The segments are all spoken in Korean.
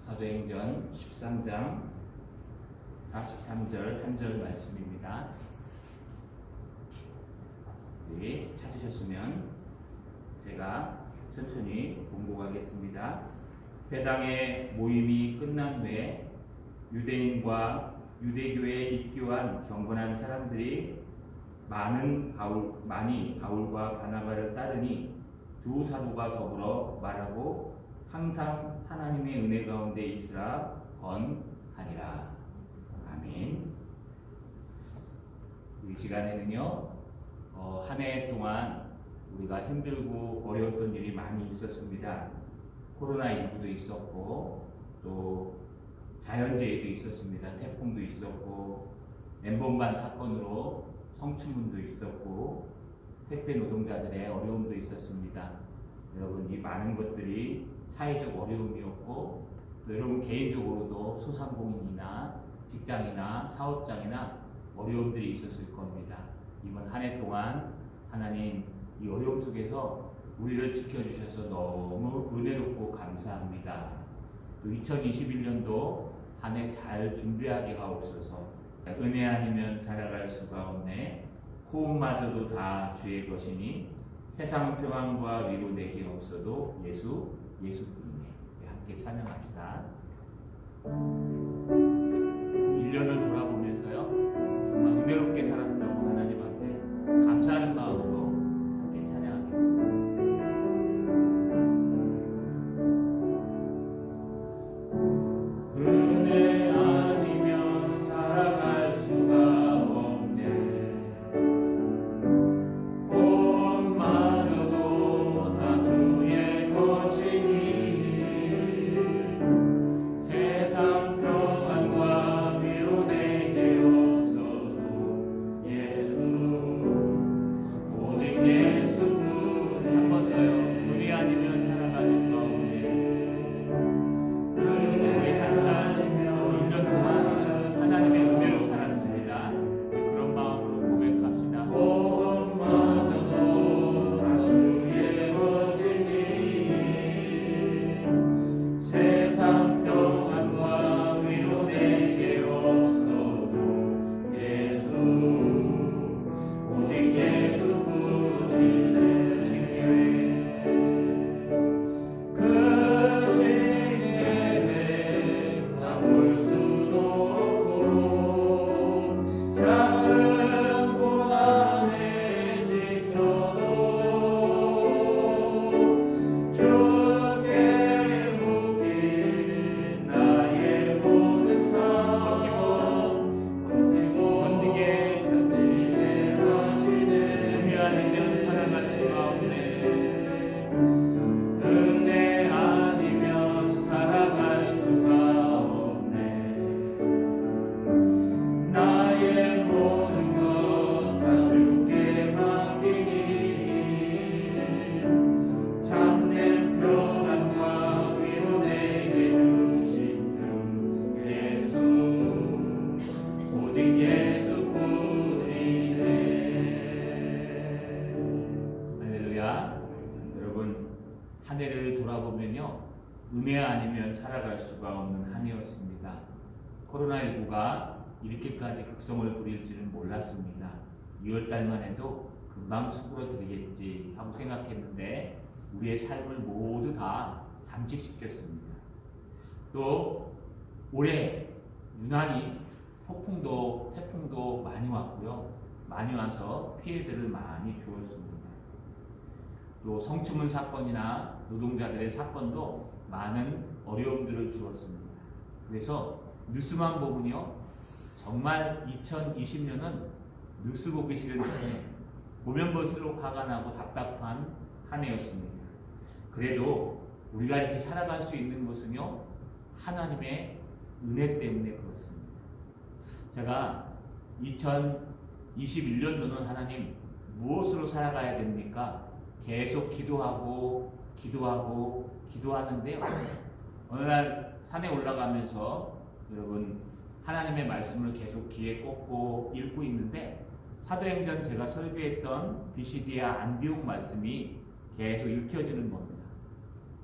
사도행전 13장 43절 한 절 말씀입니다. 네, 찾으셨으면 제가 천천히 공부하겠습니다. 회당의 모임이 끝난 후에 유대인과 유대교에 입교한 경건한 사람들이 많이 바울과 바나바를 따르니 두 사도가 더불어 말하고 항상 하나님의 은혜 가운데 있으라 권하니라. 아멘. 이 시간에는요, 한 해 동안 우리가 힘들고 어려웠던 일이 많이 있었습니다. 코로나19도 있었고, 또 자연재해도 있었습니다. 태풍도 있었고, 엠번방 사건으로 성추문도 있었고, 택배 노동자들의 어려움도 있었습니다. 여러분, 이 많은 것들이 사회적 어려움이었고, 또 여러분 개인적으로도 소상공인이나 직장이나 사업장이나 어려움들이 있었을 겁니다. 이번 한 해 동안 하나님 이 어려움 속에서 우리를 지켜주셔서 너무 은혜롭고 감사합니다. 또 2021년도 한 해 잘 준비하게 하옵소서. 은혜 아니면 살아갈 수가 없네. 호흡마저도 다 주의 것이니 세상 평안과 위로 내게 없어도 예수뿐이네. 함께 찬양합시다. 1년을 돌아보면서요, 정말 은혜롭게 살았다고 하나님한테 감사하는 마음으로 함께 찬양하겠습니다. 은혜 아니면 살아갈 수가 없네. 꽃마저도 다 주의 것이니 세상 평안과 위로 내게 없어도 예수, 오직 예수뿐이네. 한 번 더요. 은혜 아니면 살아갈 수가 없네. 우리 한 달, 1년 동안 하나님의 은혜로 살았습니다. 그런 마음으로 고백합시다. 꽃마저도 다 주의 것이니 세상 평안과 위로 내게 없어도 예수, 오직 예수뿐이네. 그 신계획 다 볼 수도 없고 작은 고난에 지쳐도 주께 묶인 나의 모든 삶 견디게 하시네. 은혜 아니면 살아갈 수가 없네. 은혜 아니면 살아갈 수가 없네. 나의 모든 것 다 주께 맡기니 참된 평안과 위로 내게 주신 주 예수, 오직 예수뿐이네. 할렐루야. 여러분, 한 해를 돌아보면요, 은혜 아니면 살아갈 수가 없는 한 해였습니다. 코로나19가 이렇게까지 극성을 부릴 줄은 몰랐습니다. 2월달만 해도 금방 수그러들겠지 하고 생각했는데 우리의 삶을 모두 다 잠식시켰습니다. 또 올해 유난히 폭풍도 태풍도 많이 왔고요. 많이 와서 피해들을 많이 주었습니다. 또 성추문 사건이나 노동자들의 사건도 많은 어려움들을 주었습니다. 그래서 뉴스만 보면요, 정말 2020년은 뉴스 보기 싫은데 보면 볼수록 화가 나고 답답한 한 해였습니다. 그래도 우리가 이렇게 살아갈 수 있는 것은요, 하나님의 은혜 때문에 그렇습니다. 제가 2021년도는 하나님 무엇으로 살아가야 됩니까? 계속 기도하는데요, 어느 날 산에 올라가면서 여러분 하나님의 말씀을 계속 귀에 꽂고 읽고 있는데 사도행전 제가 설교했던 비시디아 안디옥 말씀이 계속 읽혀지는 겁니다.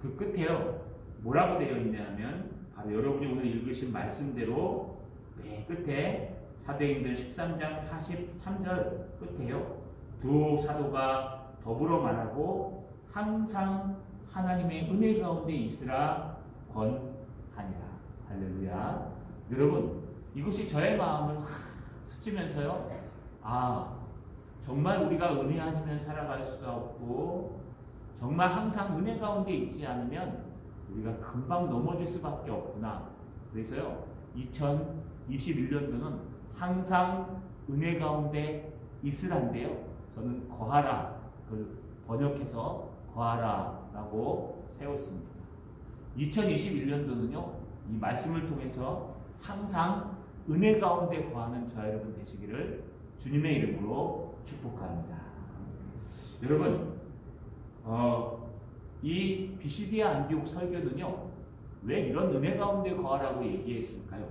그 끝에요, 뭐라고 되어 있냐면 바로 여러분이 오늘 읽으신 말씀대로 맨 끝에 사도행전 13장 43절 끝에요. 두 사도가 더불어 말하고 항상 하나님의 은혜 가운데 있으라 권하니라. 할렐루야. 여러분, 이것이 저의 마음을 스치면서요, 정말 우리가 은혜 아니면 살아갈 수가 없고, 정말 항상 은혜 가운데 있지 않으면 우리가 금방 넘어질 수밖에 없구나. 그래서요, 2021년도는 항상 은혜 가운데 있으란데요, 저는 거하라, 번역해서 거하라라고 세웠습니다. 2021년도는요, 이 말씀을 통해서 항상 은혜 가운데 거하는 저와 여러분 되시기를 주님의 이름으로 축복합니다. 여러분, 이 비시디아 안디옥 설교는요, 왜 이런 은혜 가운데 거하라고 얘기했을까요?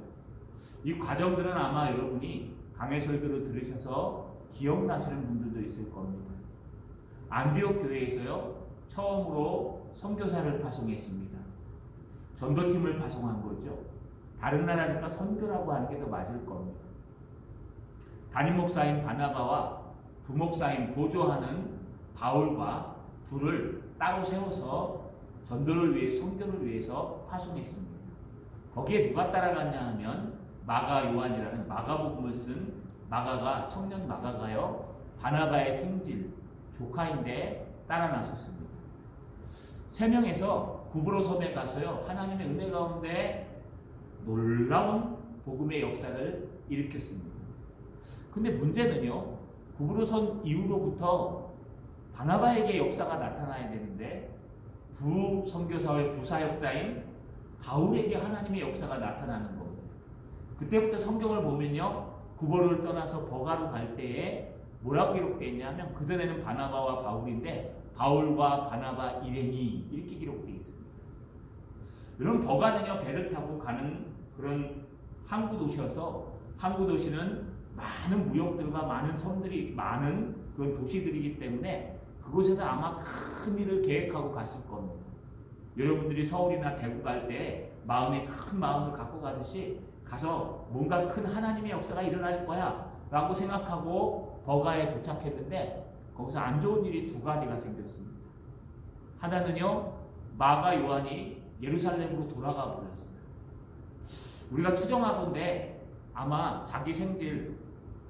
이 과정들은 아마 여러분이 강해 설교를 들으셔서 기억나시는 분들도 있을 겁니다. 안디옥 교회에서요, 처음으로 선교사를 파송했습니다. 전도팀을 파송한 거죠. 다른 나라니까 선교라고 하는 게 더 맞을 겁니다. 담임 목사인 바나바와 부목사인 보조하는 바울과 둘을 따로 세워서 전도를 위해, 선교를 위해서 파송했습니다. 거기에 누가 따라갔냐 하면 마가 요한이라는 마가복음을 쓴 마가가, 청년 마가가요, 바나바의 생질 조카인데 따라 나섰습니다. 3명에서 구브로 섬에 가서요, 하나님의 은혜 가운데 놀라운 복음의 역사를 일으켰습니다. 근데 문제는요, 구브로 섬 이후로부터 바나바에게 역사가 나타나야 되는데 부선교사의 부사역자인 바울에게 하나님의 역사가 나타나는 겁니다. 그때부터 성경을 보면요, 구버를 떠나서 버가로 갈 때에 뭐라고 기록되어 있냐면, 그전에는 바나바와 바울인데 바울과 바나바 일행이 이렇게 기록되어 있습니다. 여러분, 버가는요, 배를 타고 가는 그런 항구 도시여서, 항구 도시는 많은 무역들과 많은 섬들이 많은 그런 도시들이기 때문에 그곳에서 아마 큰 일을 계획하고 갔을 겁니다. 여러분들이 서울이나 대구 갈 때 마음에 큰 마음을 갖고 가듯이 가서 뭔가 큰 하나님의 역사가 일어날 거야 라고 생각하고 버가에 도착했는데, 거기서 안 좋은 일이 2가지가 생겼습니다. 하나는요, 마가 요한이 예루살렘으로 돌아가 버렸습니다. 우리가 추정하건대 아마 자기 생질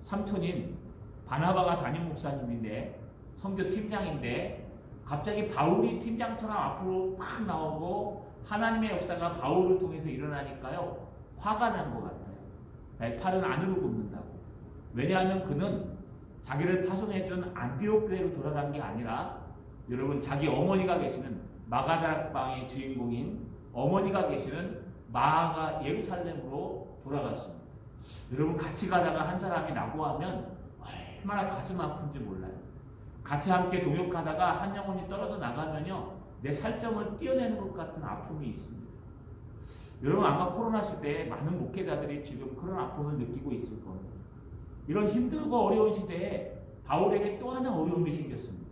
삼촌인 바나바가 담임 목사님인데, 선교 팀장인데, 갑자기 바울이 팀장처럼 앞으로 팍 나오고 하나님의 역사가 바울을 통해서 일어나니까요, 화가 난 것 같아요. 팔은 안으로 굽는다고. 왜냐하면 그는 자기를 파송해준 안디옥 교회로 돌아간 게 아니라, 여러분, 자기 어머니가 계시는 마가다락방의 주인공인 어머니가 계시는 마가 예루살렘으로 돌아갔습니다. 여러분, 같이 가다가 한 사람이 낙오하면 얼마나 가슴 아픈지 몰라요. 같이 함께 동역하다가 한 영혼이 떨어져 나가면요, 내 살점을 떼어내는 것 같은 아픔이 있습니다. 여러분, 아마 코로나 시대에 많은 목회자들이 지금 그런 아픔을 느끼고 있을 겁니다. 이런 힘들고 어려운 시대에 바울에게 또 하나 어려움이 생겼습니다.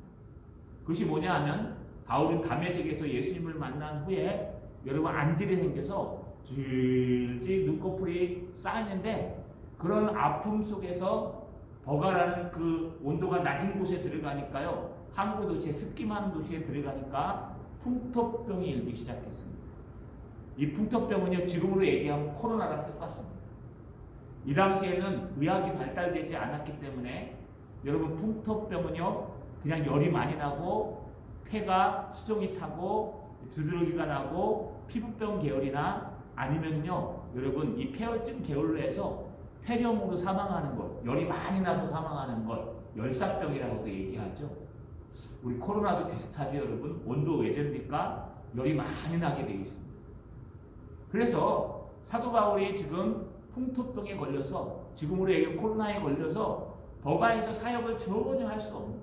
그것이 뭐냐 하면, 바울은 다메섹에서 예수님을 만난 후에 여러분 안질이 생겨서 질질 눈꺼풀이 쌓이는데, 그런 아픔 속에서 버가라는 그 온도가 낮은 곳에 들어가니까요, 항구 도시에, 습기 많은 도시에 들어가니까 풍토병이 일기 시작했습니다. 이 풍토병은요, 지금으로 얘기하면 코로나랑 똑같습니다. 이 당시에는 의학이 발달되지 않았기 때문에 여러분, 풍토병은요, 그냥 열이 많이 나고 폐가 수종이 타고 두드러기가 나고 피부병 계열이나, 아니면요, 여러분, 이 폐혈증 계열로 해서 폐렴으로 사망하는 것, 열이 많이 나서 사망하는 것, 열사병이라고도 얘기하죠. 우리 코로나도 비슷하죠, 여러분. 온도 왜입니까? 열이 많이 나게 되어 있습니다. 그래서 사도 바울이 지금 풍토병에 걸려서, 지금으로 얘기하면 코로나에 걸려서 버가에서 사역을 전혀 할 수 없는,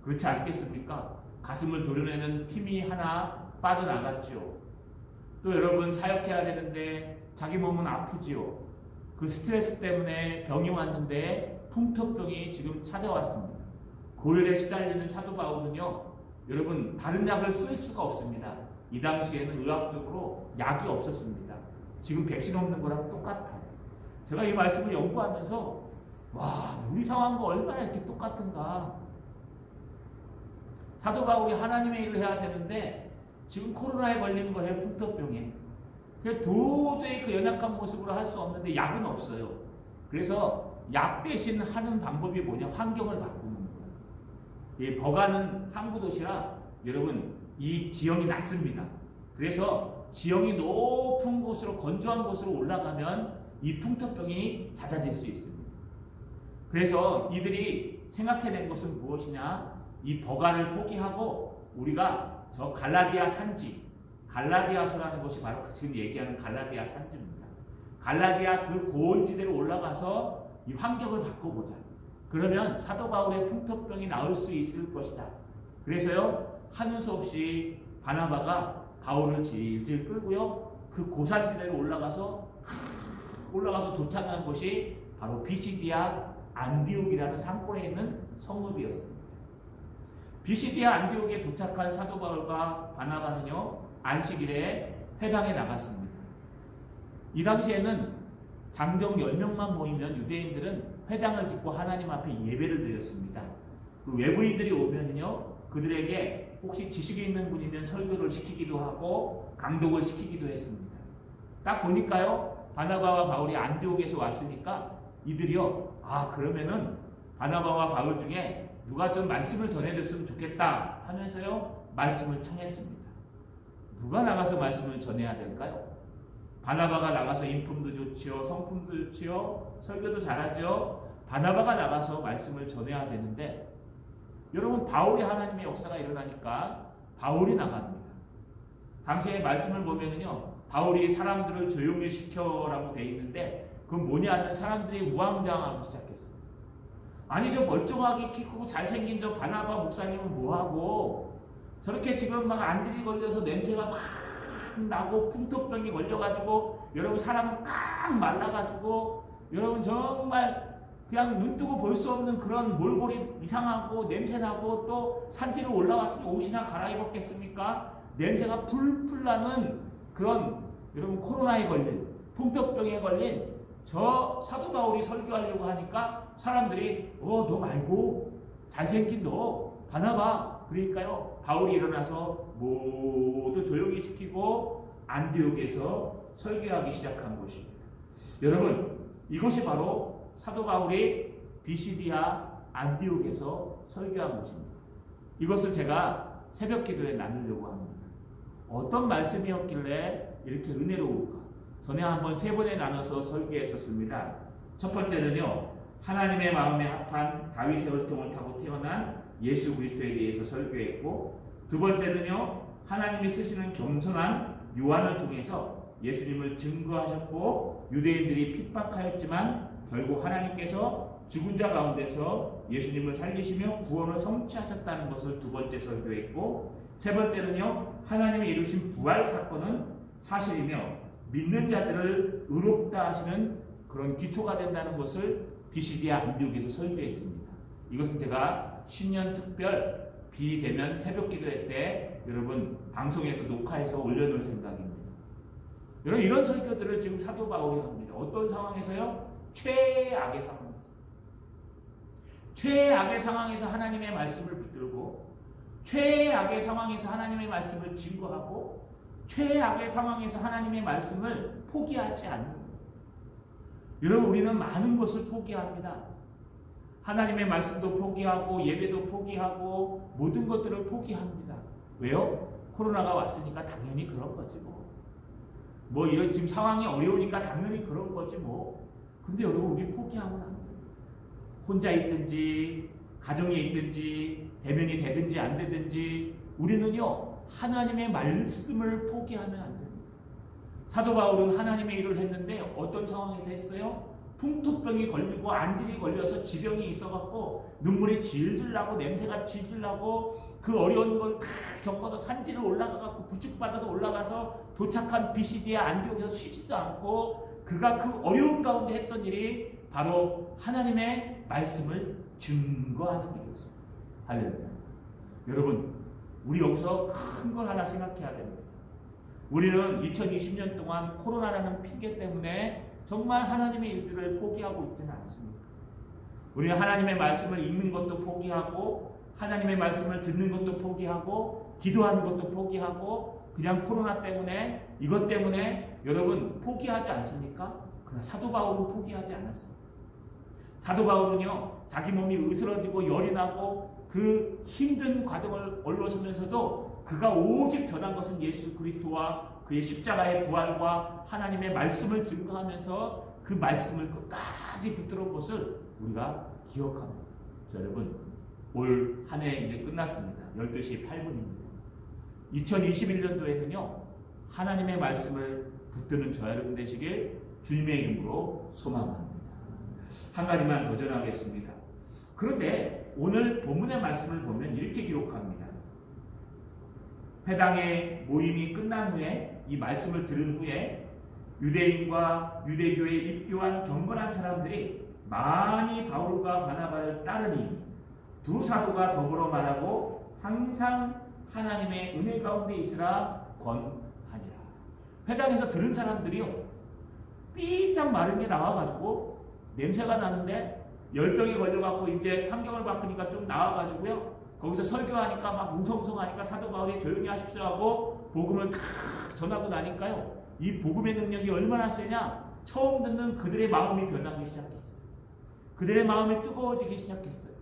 그렇지 않겠습니까? 가슴을 도려내는 팀이 하나 빠져나갔죠. 또 여러분, 사역해야 되는데 자기 몸은 아프지요. 그 스트레스 때문에 병이 왔는데 풍토병이 지금 찾아왔습니다. 고열에 시달리는 사도 바울은요, 여러분, 다른 약을 쓸 수가 없습니다. 이 당시에는 의학적으로 약이 없었습니다. 지금 백신 없는 거랑 똑같아요. 제가 이 말씀을 연구하면서 와, 우리 상황과 얼마나 이렇게 똑같은가. 사도 바울이 하나님의 일을 해야 되는데 지금 코로나에 걸린 거예요. 풍토병에. 도저히 그 연약한 모습으로 할 수 없는데 약은 없어요. 그래서 약 대신 하는 방법이 뭐냐? 환경을 바꾸는 거예요. 이 버가는 항구 도시라 여러분 이 지형이 낮습니다. 그래서 지형이 높은 곳으로 건조한 곳으로 올라가면 이 풍토병이 잦아질 수 있습니다. 그래서 이들이 생각해낸 것은 무엇이냐? 이 버가를 포기하고 우리가 저 갈라디아 산지, 갈라디아서라는 것이 바로 지금 얘기하는 갈라디아 산지입니다. 갈라디아 그 고원지대로 올라가서 이 환경을 바꿔보자. 그러면 사도 바울의 풍토병이 나을 수 있을 것이다. 그래서요, 하는 수 없이 바나바가 바울을 질질 끌고요, 그 고산지대로 올라가서 도착한 것이 바로 비시디아 안디옥이라는 상권에 있는 성읍이었습니다. 비시디아 안디옥에 도착한 사도 바울과 바나바는요, 안식일에 회당에 나갔습니다. 이 당시에는 장정 10명만 모이면 유대인들은 회당을 짓고 하나님 앞에 예배를 드렸습니다. 그 외부인들이 오면요, 그들에게 혹시 지식이 있는 분이면 설교를 시키기도 하고 강독을 시키기도 했습니다. 딱 보니까요, 바나바와 바울이 안디옥에서 왔으니까 이들이요, 그러면은 바나바와 바울 중에 누가 좀 말씀을 전해줬으면 좋겠다 하면서요, 말씀을 청했습니다. 누가 나가서 말씀을 전해야 될까요? 바나바가 나가서 인품도 좋지요, 성품도 좋지요, 설교도 잘하죠. 바나바가 나가서 말씀을 전해야 되는데, 여러분 바울이 하나님의 역사가 일어나니까 바울이 나갑니다. 당시에 말씀을 보면은요, 바울이 사람들을 조용히 시켜라고 돼 있는데, 그건 뭐냐면 사람들이 우왕좌왕하기 시작했어요. 아니 저 멀쩡하게 키 크고 잘생긴 저 바나바 목사님은 뭐하고 저렇게 지금 막 안질이 걸려서 냄새가 막 나고 풍토병이 걸려가지고 여러분 사람은 꽉 말라가지고 여러분 정말 그냥 눈 뜨고 볼 수 없는 그런 몰골이 이상하고 냄새나고 또 산지로 올라왔으니 옷이나 갈아입었겠습니까? 냄새가 풀풀 나는 그런 여러분 코로나에 걸린 풍토병에 걸린 저 사도 바울이 설교하려고 하니까 사람들이 너 말고 잘생긴 너 바나바, 그러니까요 바울이 일어나서 모두 조용히 시키고 안디옥에서 설교하기 시작한 것입니다. 여러분 이것이 바로 사도 바울이 비시디아 안디옥에서 설교한 것입니다. 이것을 제가 새벽 기도에 나누려고 합니다. 어떤 말씀이었길래 이렇게 은혜로울까? 전에 한번 3번에 나눠서 설교했었습니다. 첫 번째는요, 하나님의 마음에 합한 다윗의 혈통을 타고 태어난 예수 그리스도에 대해서 설교했고, 두 번째는요, 하나님이 쓰시는 겸손한 요한을 통해서 예수님을 증거하셨고 유대인들이 핍박하였지만 결국 하나님께서 죽은 자 가운데서 예수님을 살리시며 구원을 성취하셨다는 것을 두 번째 설교했고, 세 번째는요, 하나님이 이루신 부활 사건은 사실이며 믿는 자들을 의롭다 하시는 그런 기초가 된다는 것을 비시디아 안디옥에서 설교했습니다. 이것은 제가 신년 특별 비대면 새벽 기도회 때 여러분 방송에서 녹화해서 올려놓을 생각입니다. 여러분 이런 설교들을 지금 사도 바울이 합니다. 어떤 상황에서요? 최악의 상황에서. 최악의 상황에서 하나님의 말씀을 붙들고 최악의 상황에서 하나님의 말씀을 증거하고 최악의 상황에서 하나님의 말씀을 포기하지 않는 거예요. 여러분 우리는 많은 것을 포기합니다. 하나님의 말씀도 포기하고 예배도 포기하고 모든 것들을 포기합니다. 왜요? 코로나가 왔으니까 당연히 그런 거지 뭐 이런 지금 상황이 어려우니까 당연히 그런 거지 뭐. 근데 여러분 우리 포기하면 안 돼요. 혼자 있든지 가정에 있든지 대면이 되든지 안 되든지 우리는요 하나님의 말씀을 포기하면 안 됩니다. 사도 바울은 하나님의 일을 했는데 어떤 상황에서 했어요? 풍토병이 걸리고 안질이 걸려서 지병이 있어갖고 눈물이 질질 나고 냄새가 질질 나고 그 어려운 걸 다 겪어서 산지를 올라가갖고 부축받아서 올라가서 도착한 비시디아 안디옥에서 쉬지도 않고 그가 그 어려운 가운데 했던 일이 바로 하나님의 말씀을 증거하는 일이었습니다. 할렐루야. 여러분 우리 여기서 큰 걸 하나 생각해야 됩니다. 우리는 2020년 동안 코로나라는 핑계 때문에 정말 하나님의 일들을 포기하고 있지는 않습니까? 우리는 하나님의 말씀을 읽는 것도 포기하고 하나님의 말씀을 듣는 것도 포기하고 기도하는 것도 포기하고 그냥 코로나 때문에 이것 때문에 여러분 포기하지 않습니까? 그러나 사도 바울은 포기하지 않았습니다. 사도 바울은요 자기 몸이 으스러지고 열이 나고 그 힘든 과정을 올라서면서도 그가 오직 전한 것은 예수 그리스도와 그의 십자가의 부활과 하나님의 말씀을 증거하면서 그 말씀을 끝까지 붙들어 것을 우리가 기억합니다. 여러분 올 한 해 이제 끝났습니다. 12시 8분입니다. 2021년도에는요 하나님의 말씀을 붙드는 저 여러분 되시길 주님의 이름으로 소망합니다. 한 가지만 더 전하겠습니다. 그런데 오늘 본문의 말씀을 보면 이렇게 기록합니다. 회당의 모임이 끝난 후에 이 말씀을 들은 후에 유대인과 유대교에 입교한 경건한 사람들이 많이 바울과 바나바를 따르니 두 사도가 더불어 말하고 항상 하나님의 은혜 가운데 있으라 권하니라. 회당에서 들은 사람들이요 삐짝 마른 게 나와가지고 냄새가 나는데 열병에 걸려갖고 이제 환경을 바꾸니까 좀 나와가지고요 거기서 설교하니까 막 웅성웅성하니까 사도 바울이 조용히 하십시오 하고 복음을 탁 전하고 나니까요 이 복음의 능력이 얼마나 세냐 처음 듣는 그들의 마음이 변하기 시작했어요. 그들의 마음이 뜨거워지기 시작했어요.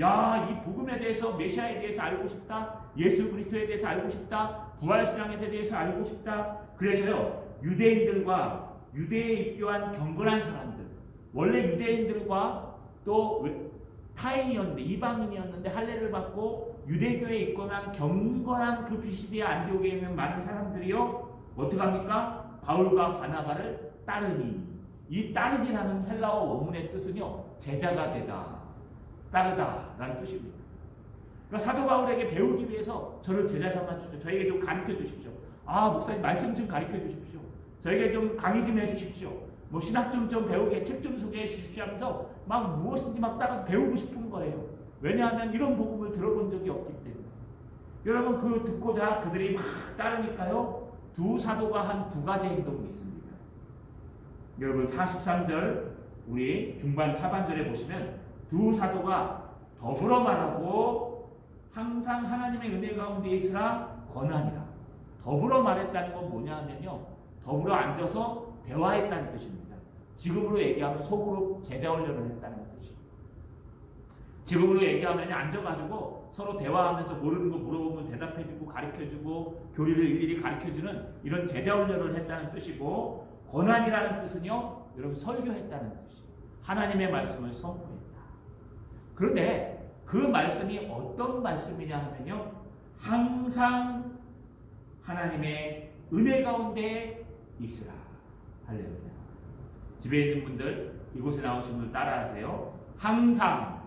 야, 이 복음에 대해서 메시아에 대해서 알고 싶다. 예수 그리스도에 대해서 알고 싶다. 부활신앙에 대해서 알고 싶다. 그래서요 유대인들과 유대에 입교한 경건한 사람들 원래 유대인들과 또 타인이었는데 이방인이었는데 할례를 받고 유대교에 입건한 경건한 그 비시디아 안디옥에 있는 많은 사람들이요 어떻게 합니까? 바울과 바나바를 따르니 이 따르니라는 헬라어 원문의 뜻은요 제자가 되다 따르다 라는 뜻입니다. 그러니까 사도 바울에게 배우기 위해서 저를 제자 삼아 주십시오. 저에게 좀 가르쳐 주십시오. 아 목사님 말씀 좀 가르쳐 주십시오. 저에게 좀 강의 좀 해주십시오. 뭐 신학 좀 배우게 책 좀 소개해 주십시오 하면서 막 무엇인지 막 따라서 배우고 싶은 거예요. 왜냐하면 이런 복음을 들어본 적이 없기 때문에. 여러분 그 듣고자 그들이 막 따르니까요 두 사도가 한 두 가지 행동이 있습니다. 여러분 43절 우리 중반 하반절에 보시면 두 사도가 더불어 말하고 항상 하나님의 은혜 가운데 있으라 권하니라. 더불어 말했다는 건 뭐냐 하면요 더불어 앉아서 대화했다는 뜻입니다. 지금으로 얘기하면 속으로 제자 훈련을 했다는 뜻이에요. 지금으로 얘기하면 앉아가지고 서로 대화하면서 모르는 거 물어보면 대답해주고 가르쳐주고 교리를 일일이 가르쳐주는 이런 제자 훈련을 했다는 뜻이고 권한이라는 뜻은요 여러분 설교했다는 뜻이에요. 하나님의 말씀을 선포했다. 그런데 그 말씀이 어떤 말씀이냐 하면요 항상 하나님의 은혜 가운데 있으라. 할렐루야. 집에 있는 분들 이곳에 나오신 분들 따라하세요. 항상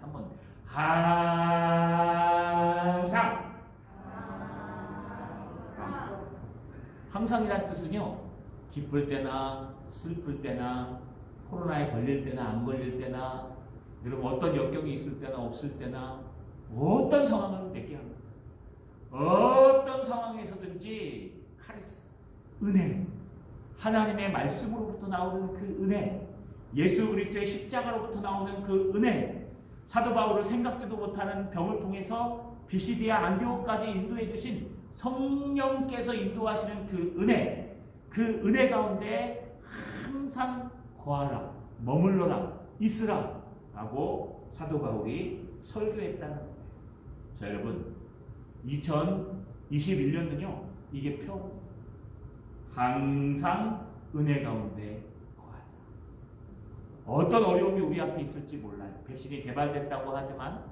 한번 항상이란 뜻은요 기쁠 때나 슬플 때나 코로나에 걸릴 때나 안 걸릴 때나 여러분 어떤 역경이 있을 때나 없을 때나 어떤 상황을 얘기합니다. 어떤 상황에서든지 카리스 은혜 하나님의 말씀으로부터 나오는 그 은혜 예수 그리스도의 십자가로부터 나오는 그 은혜 사도 바울을 생각지도 못하는 병을 통해서 비시디아 안디옥까지 인도해 주신 성령께서 인도하시는 그 은혜 가운데 항상 거하라 머물러라 있으라 라고 사도 바울이 설교했다는 거예요. 자 여러분 2021년은요 이게 표 항상 은혜 가운데 거하자. 어떤 어려움이 우리 앞에 있을지 몰라요. 백신이 개발됐다고 하지만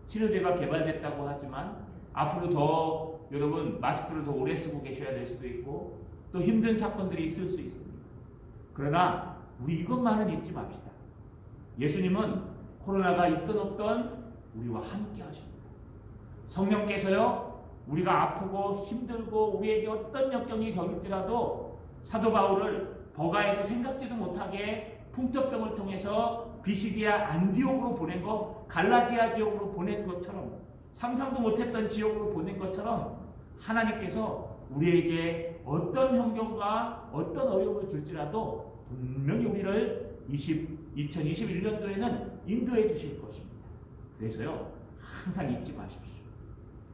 치료제가 개발됐다고 하지만 앞으로 더 여러분 마스크를 더 오래 쓰고 계셔야 될 수도 있고 또 힘든 사건들이 있을 수 있습니다. 그러나 우리 이것만은 잊지 맙시다. 예수님은 코로나가 있든 없든 우리와 함께 하십니다. 성령께서요 우리가 아프고 힘들고 우리에게 어떤 역경이 겪을지라도 사도 바울을 버가에서 생각지도 못하게 풍토병을 통해서 비시디아 안디옥으로 보낸 것 갈라디아 지역으로 보낸 것처럼 상상도 못했던 지옥으로 보낸 것처럼 하나님께서 우리에게 어떤 환경과 어떤 어려움을 줄지라도 분명히 우리를 2021년도에는 인도해 주실 것입니다. 그래서요, 항상 잊지 마십시오.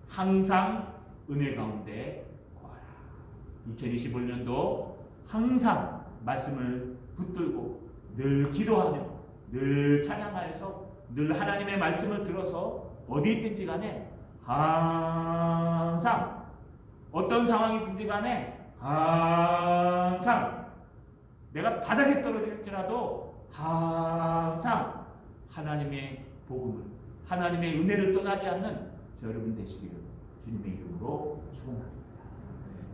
항상 은혜 가운데 구하라. 2025년도 항상 말씀을 붙들고 늘 기도하며 늘 찬양하여서 늘 하나님의 말씀을 들어서 어디 있든지 간에 항상 어떤 상황이든지 간에 항상 내가 바닥에 떨어질지라도 항상 하나님의 복음을 하나님의 은혜를 떠나지 않는 저 여러분 되시기를 주님의 이름으로 축원합니다.